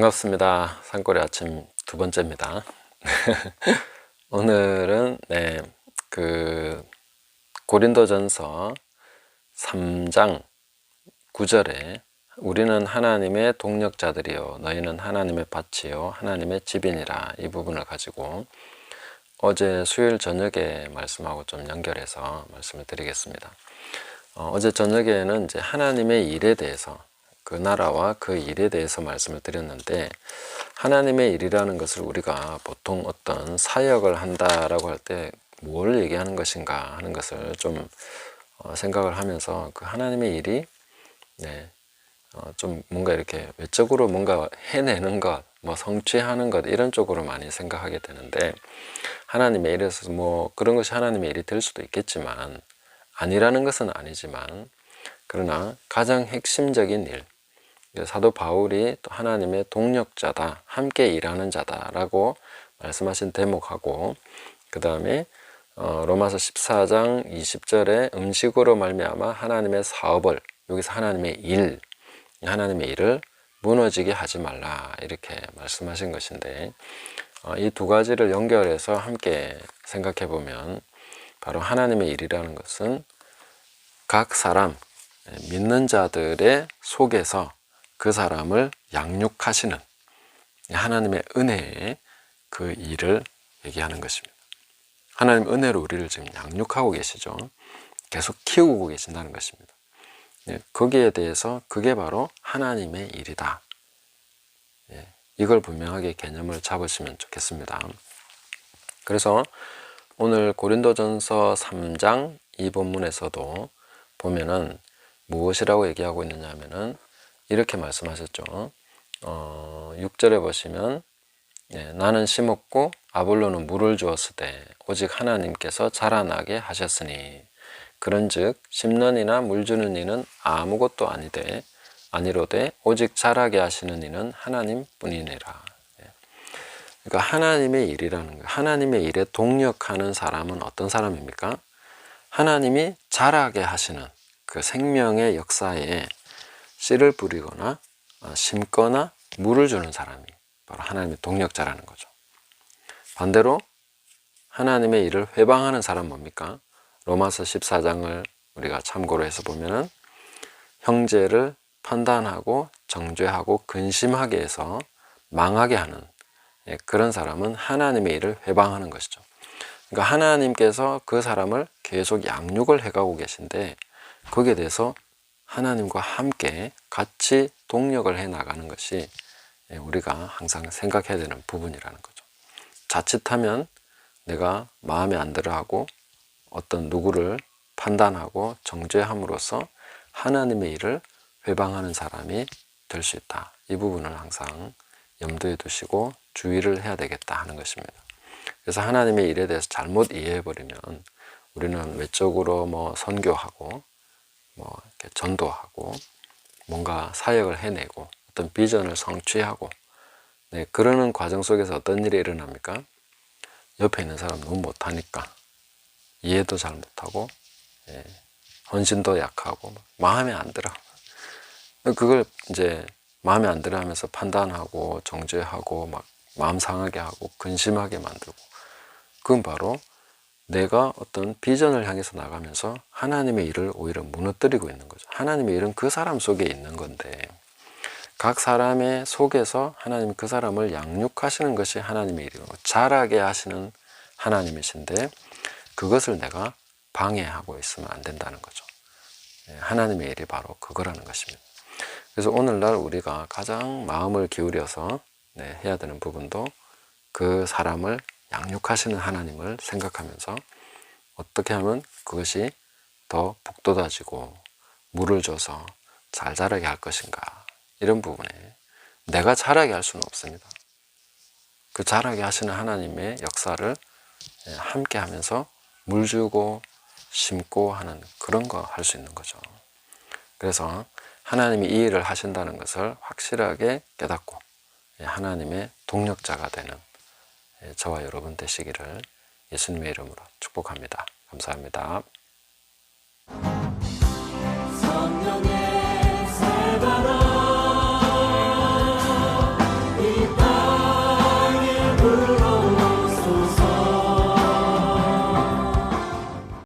반갑습니다. 산골의 아침 두 번째입니다. 오늘은 고린도전서 3장 9절에 우리는 하나님의 동력자들이요 너희는 하나님의 밭이요 하나님의 집이니라, 이 부분을 가지고 어제 수요일 저녁에 말씀하고 좀 연결해서 말씀을 드리겠습니다. 어제 저녁에는 이제 하나님의 일에 대해서, 그 나라와 그 일에 대해서 말씀을 드렸는데, 하나님의 일이라는 것을 우리가 보통 어떤 사역을 한다라고 할 때 뭘 얘기하는 것인가 하는 것을 좀 생각을 하면서, 그 하나님의 일이 좀 뭔가 이렇게 외적으로 뭔가 해내는 것, 뭐 성취하는 것, 이런 쪽으로 많이 생각하게 되는데, 하나님의 일에서 뭐 그런 것이 하나님의 일이 될 수도 있겠지만, 아니라는 것은 아니지만, 그러나 가장 핵심적인 일, 사도 바울이 또 하나님의 동력자다, 함께 일하는 자다라고 말씀하신 대목하고, 그 다음에 로마서 14장 20절에 음식으로 말미암아 하나님의 사업을, 여기서 하나님의 일을 무너지게 하지 말라, 이렇게 말씀하신 것인데, 이 두 가지를 연결해서 함께 생각해 보면, 바로 하나님의 일이라는 것은 각 사람, 믿는 자들의 속에서 그 사람을 양육하시는 하나님의 은혜의 그 일을 얘기하는 것입니다. 하나님 은혜로 우리를 지금 양육하고 계시죠. 계속 키우고 계신다는 것입니다. 거기에 대해서 그게 바로 하나님의 일이다. 이걸 분명하게 개념을 잡으시면 좋겠습니다. 그래서 오늘 고린도전서 3장 이 본문에서도 보면은 무엇이라고 얘기하고 있느냐 하면은 이렇게 말씀하셨죠. 6절에 보시면 나는 심었고 아볼로는 물을 주었으되 오직 하나님께서 자라나게 하셨으니 그런즉 심는 이나 물 주는 이는 아무것도 아니로되 오직 자라게 하시는 이는 하나님뿐이니라. 그러니까 하나님의 일이라는 거예요. 하나님의 일에 동력하는 사람은 어떤 사람입니까? 하나님이 자라게 하시는 그 생명의 역사에 씨를 뿌리거나 심거나 물을 주는 사람이 바로 하나님의 동력자라는 거죠. 반대로 하나님의 일을 회방하는 사람은 뭡니까? 로마서 14장을 우리가 참고로 해서 보면은 형제를 판단하고 정죄하고 근심하게 해서 망하게 하는 그런 사람은 하나님의 일을 회방하는 것이죠. 그러니까 하나님께서 그 사람을 계속 양육을 해가고 계신데, 거기에 대해서 하나님과 함께 같이 동력을 해 나가는 것이 우리가 항상 생각해야 되는 부분이라는 거죠. 자칫하면 내가 마음에 안 들어하고 어떤 누구를 판단하고 정죄함으로써 하나님의 일을 회방하는 사람이 될 수 있다. 이 부분을 항상 염두에 두시고 주의를 해야 되겠다 하는 것입니다. 그래서 하나님의 일에 대해서 잘못 이해해버리면 우리는 외적으로 뭐 선교하고 뭐 이렇게 전도하고 뭔가 사역을 해내고 어떤 비전을 성취하고 그러는 과정 속에서 어떤 일이 일어납니까? 옆에 있는 사람 너무 못하니까 이해도 잘 못하고 헌신도 약하고 마음에 안 들어. 그걸 이제 마음에 안 들어 하면서 판단하고 정죄하고 막 마음 상하게 하고 근심하게 만들고, 그건 바로 내가 어떤 비전을 향해서 나가면서 하나님의 일을 오히려 무너뜨리고 있는 거죠. 하나님의 일은 그 사람 속에 있는 건데, 각 사람의 속에서 하나님이 그 사람을 양육하시는 것이 하나님의 일이고 자라게 하시는 하나님이신데, 그것을 내가 방해하고 있으면 안 된다는 거죠. 하나님의 일이 바로 그거라는 것입니다. 그래서 오늘날 우리가 가장 마음을 기울여서 해야 되는 부분도 그 사람을 양육하시는 하나님을 생각하면서 어떻게 하면 그것이 더 북돋아지고 물을 줘서 잘 자라게 할 것인가, 이런 부분에 내가 자라게 할 수는 없습니다. 그 자라게 하시는 하나님의 역사를 함께 하면서 물 주고 심고 하는 그런 거 할 수 있는 거죠. 그래서 하나님이 이 일을 하신다는 것을 확실하게 깨닫고 하나님의 동력자가 되는 저와 여러분 되시기를 예수님의 이름으로 축복합니다. 감사합니다.